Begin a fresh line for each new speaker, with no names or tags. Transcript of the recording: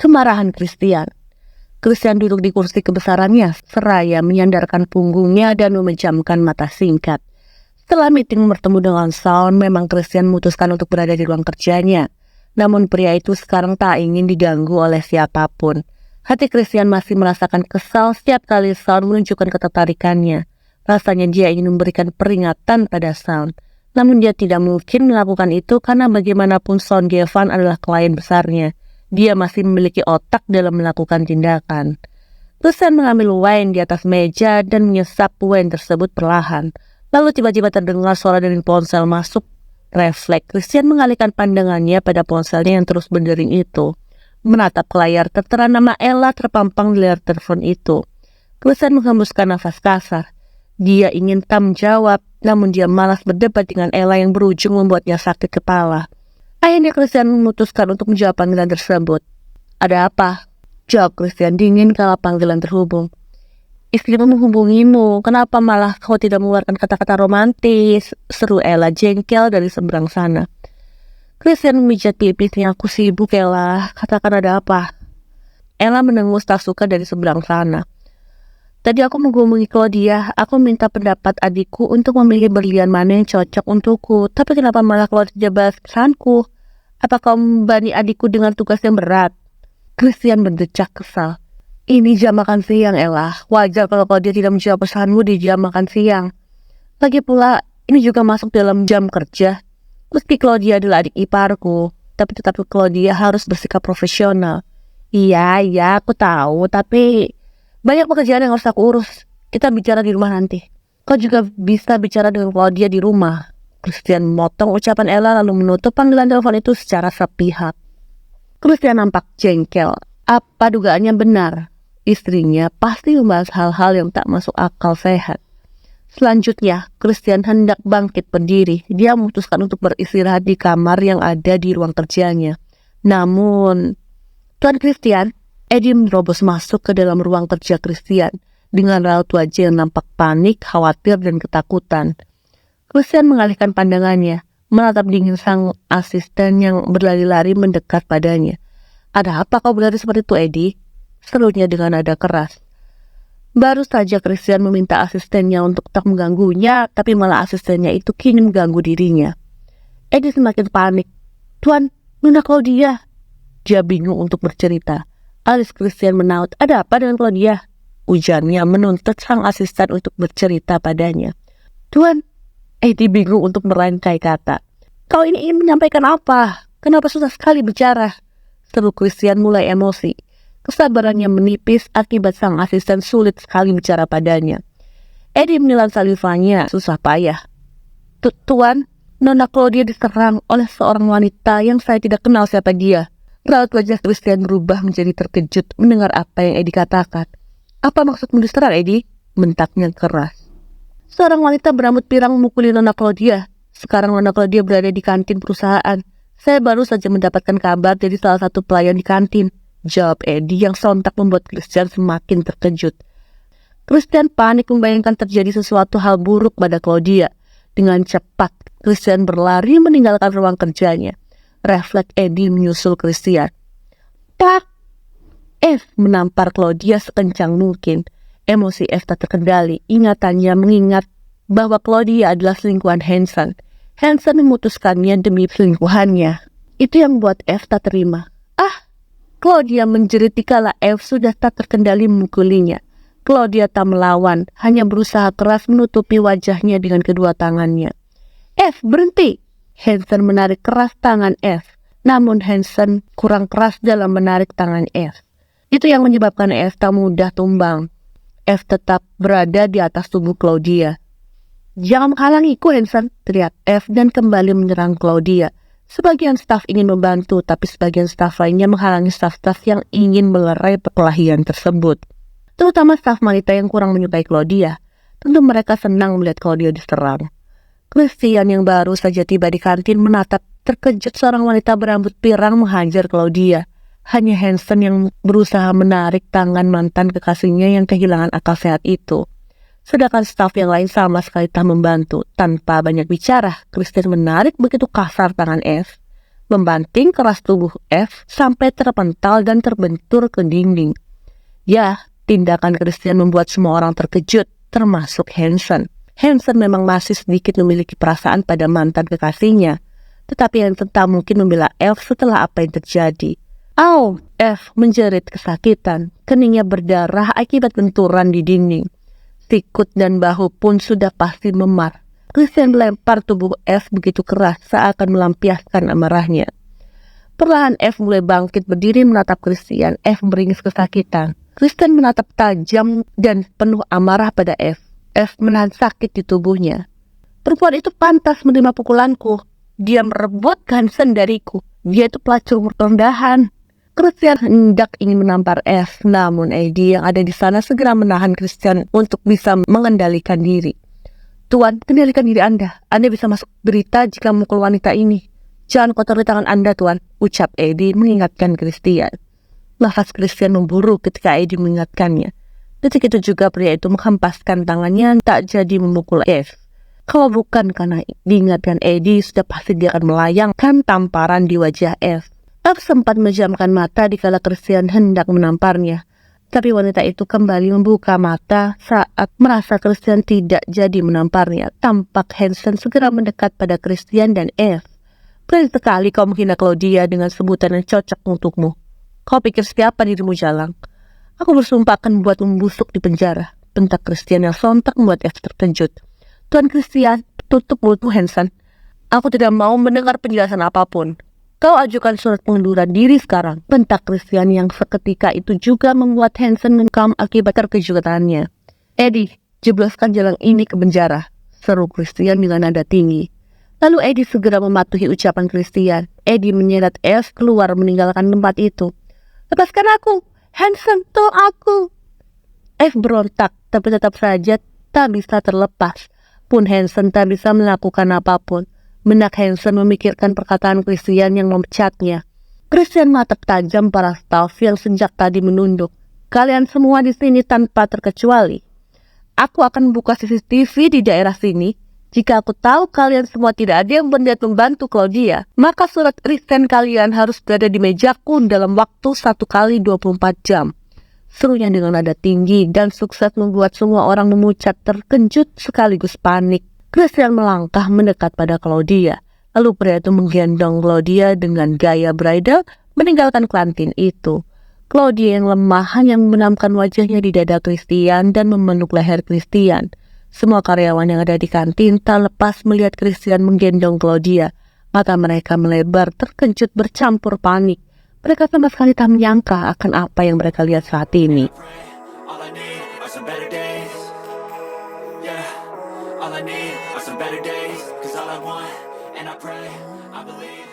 kemarahan Christian. Christian duduk di kursi kebesarannya seraya menyandarkan punggungnya dan memejamkan mata singkat. Setelah meeting bertemu dengan Shawn, memang Christian memutuskan untuk berada di ruang kerjanya. Namun pria itu sekarang tak ingin diganggu oleh siapapun. Hati Christian masih merasakan kesal setiap kali Shawn menunjukkan ketertarikannya. Rasanya dia ingin memberikan peringatan pada Shawn. Namun dia tidak mungkin melakukan itu karena bagaimanapun Shawn Gavan adalah klien besarnya. Dia masih memiliki otak dalam melakukan tindakan. Christian mengambil wine di atas meja dan menyesap wine tersebut perlahan. Lalu tiba-tiba terdengar suara dari ponsel masuk. Refleks, Christian mengalihkan pandangannya pada ponselnya yang terus berdering itu. Menatap ke layar, tertera nama Ella terpampang di layar telepon itu. Christian menghembuskan nafas kasar. Dia ingin Tam jawab, namun dia malas berdebat dengan Ella yang berujung membuatnya sakit kepala. Akhirnya Christian memutuskan untuk menjawab panggilan tersebut. "Ada apa?" jawab Christian dingin kala panggilan terhubung. "Istrimu menghubungimu, kenapa malah kau tidak mengeluarkan kata-kata romantis?" seru Ella jengkel dari seberang sana. Christian memijat pipisnya. "Aku sibuk, Ella, katakan ada apa?" Ella menengus tak suka dari seberang sana. "Tadi aku menghubungi Claudia, aku minta pendapat adikku untuk memilih berlian mana yang cocok untukku. Tapi kenapa malah Claudia tidak balas pesanku? Apa kau membebani adikku dengan tugas yang berat?" Christian berdecak kesal. "Ini jam makan siang, Ella. Wajar kalau dia tidak menjawab pesanmu di jam makan siang. Lagi pula, ini juga masuk dalam jam kerja. Meski Claudia adalah adik iparku, tapi tetap Claudia harus bersikap profesional." Iya, aku tahu, tapi banyak pekerjaan yang harus aku urus. Kita bicara di rumah nanti. Kau juga bisa bicara dengan Claudia di rumah." Christian memotong ucapan Ella lalu menutup panggilan telepon itu secara sepihak. Christian nampak jengkel. Apa dugaannya benar? Istrinya pasti membahas hal-hal yang tak masuk akal sehat. Selanjutnya, Christian hendak bangkit berdiri. Dia memutuskan untuk beristirahat di kamar yang ada di ruang kerjanya. Namun, "Tuan Christian," Eddie menerobos masuk ke dalam ruang kerja Christian dengan raut wajah yang nampak panik, khawatir, dan ketakutan. Christian mengalihkan pandangannya, menatap dingin sang asisten yang berlari-lari mendekat padanya. "Ada apa kau berlari seperti itu, Eddie?" serunya dengan nada keras. Baru saja Christian meminta asistennya untuk tak mengganggunya, tapi malah asistennya itu kini mengganggu dirinya. Eddie semakin panik. "Tuan, Nona Claudia." Dia bingung untuk bercerita. Alis Christian menaut. "Ada apa dengan Claudia?" ujarnya menuntut sang asisten untuk bercerita padanya. "Tuan," Eddie bingung untuk merangkai kata. "Kau ini ingin menyampaikan apa? Kenapa susah sekali bicara?" seru Christian mulai emosi. Kesabarannya menipis akibat sang asisten sulit sekali bicara padanya. Eddie menelan salivanya susah payah. "Tuan, Nona Claudia diserang oleh seorang wanita yang saya tidak kenal siapa dia." Raut wajah Christian berubah menjadi terkejut mendengar apa yang Eddie katakan. "Apa maksudmu diserang, Eddie?" bentaknya keras. "Seorang wanita berambut pirang memukuli Nona Claudia. Sekarang Nona Claudia berada di kantin perusahaan. Saya baru saja mendapatkan kabar dari salah satu pelayan di kantin," jawab Eddie yang sontak membuat Christian semakin terkejut. Christian panik membayangkan terjadi sesuatu hal buruk pada Claudia. Dengan cepat, Christian berlari meninggalkan ruang kerjanya. Refleks Eddie menyusul Christian. "Tak!" F menampar Claudia sekencang mungkin. Emosi F tak terkendali. Ingatannya mengingat bahwa Claudia adalah selingkuhan Hanson. Hanson memutuskannya demi selingkuhannya. Itu yang membuat F tak terima. Claudia menjerit kala F sudah tak terkendali memukulinya. Claudia tak melawan, hanya berusaha keras menutupi wajahnya dengan kedua tangannya. "F, berhenti!" Hanson menarik keras tangan F. Namun Hanson kurang keras dalam menarik tangan F. Itu yang menyebabkan F tak mudah tumbang. F tetap berada di atas tubuh Claudia. "Jangan menghalangiku, Hanson," teriak F dan kembali menyerang Claudia. Sebagian staf ingin membantu, tapi sebagian staf lainnya menghalangi staf-staf yang ingin melerai perkelahian tersebut. Terutama staf wanita yang kurang menyukai Claudia. Tentu mereka senang melihat Claudia diserang. Christian yang baru saja tiba di kantin menatap terkejut seorang wanita berambut pirang menghajar Claudia. Hanya Hanson yang berusaha menarik tangan mantan kekasihnya yang kehilangan akal sehat itu. Sedangkan staf yang lain sama sekali tak membantu. Tanpa banyak bicara, Christian menarik begitu kasar tangan F. membanting keras tubuh F sampai terpental dan terbentur ke dinding. Ya, tindakan Christian membuat semua orang terkejut, termasuk Hansen. Hansen memang masih sedikit memiliki perasaan pada mantan kekasihnya, tetapi Hansen tak mungkin membela F setelah apa yang terjadi. Au! F menjerit kesakitan, keningnya berdarah akibat benturan di dinding. Sikut dan bahu pun sudah pasti memar. Christian melempar tubuh F begitu keras seakan melampiaskan amarahnya. Perlahan F mulai bangkit berdiri menatap Christian. F meringis kesakitan. Christian menatap tajam dan penuh amarah pada F. F menahan sakit di tubuhnya. Perempuan itu pantas menerima pukulanku. Dia merebut Hansen dariku. Dia itu pelacur rendahan. Christian hendak ingin menampar F, namun Eddie yang ada di sana segera menahan Christian untuk bisa mengendalikan diri. Tuan, kendalikan diri Anda. Anda bisa masuk berita jika memukul wanita ini. Jangan kotori tangan Anda, Tuan, ucap Eddie mengingatkan Christian. Nafas Christian memburu ketika Eddie mengingatkannya. Detik itu juga pria itu menghempaskan tangannya tak jadi memukul F. Kalau bukan karena diingatkan Eddie, sudah pasti dia akan melayangkan tamparan di wajah F. F sempat menjamkan mata dikala Christian hendak menamparnya. Tapi wanita itu kembali membuka mata saat merasa Christian tidak jadi menamparnya. Tampak Hansen segera mendekat pada Christian dan F. Berani sekali kau menghina Claudia dengan sebutan yang cocok untukmu. Kau pikir siapa dirimu, Jalang? Aku bersumpah akan membuat membusuk di penjara. Bentak Christian yang sontak membuat F terkejut. Tuan Christian, tutup mulutmu, Hansen. Aku tidak mau mendengar penjelasan apapun. Kau ajukan surat pengunduran diri sekarang. Bentak Christian yang seketika itu juga membuat Hansen mengkam akibat terkejutannya. Eddie, jebloskan Jalang ini ke penjara, seru Christian dengan nada tinggi. Lalu Eddie segera mematuhi ucapan Christian. Eddie menyeret F keluar meninggalkan tempat itu. Lepaskan aku, Hansen, tolong aku. F berontak, tapi tetap saja tak bisa terlepas. Pun Hansen tak bisa melakukan apapun. Benak Hansen memikirkan perkataan Christian yang memecatnya. Christian menatap tajam para staf yang sejak tadi menunduk. Kalian semua di sini tanpa terkecuali. Aku akan buka CCTV di daerah sini. Jika aku tahu kalian semua tidak ada yang berniat membantu Claudia, maka surat resign kalian harus berada di mejaku dalam waktu 1 kali 24 jam. Serunya dengan nada tinggi dan sukses membuat semua orang memucat terkejut sekaligus panik. Christian melangkah mendekat pada Claudia. Lalu pria itu menggendong Claudia dengan gaya bridal meninggalkan kantin itu. Claudia yang lemah hanya membenamkan wajahnya di dada Christian dan memeluk leher Christian. Semua karyawan yang ada di kantin tak lepas melihat Christian menggendong Claudia. Mata mereka melebar terkejut bercampur panik. Mereka sama sekali tak menyangka akan apa yang mereka lihat saat ini. All I need are some better days, 'cause all I want, and I pray, I believe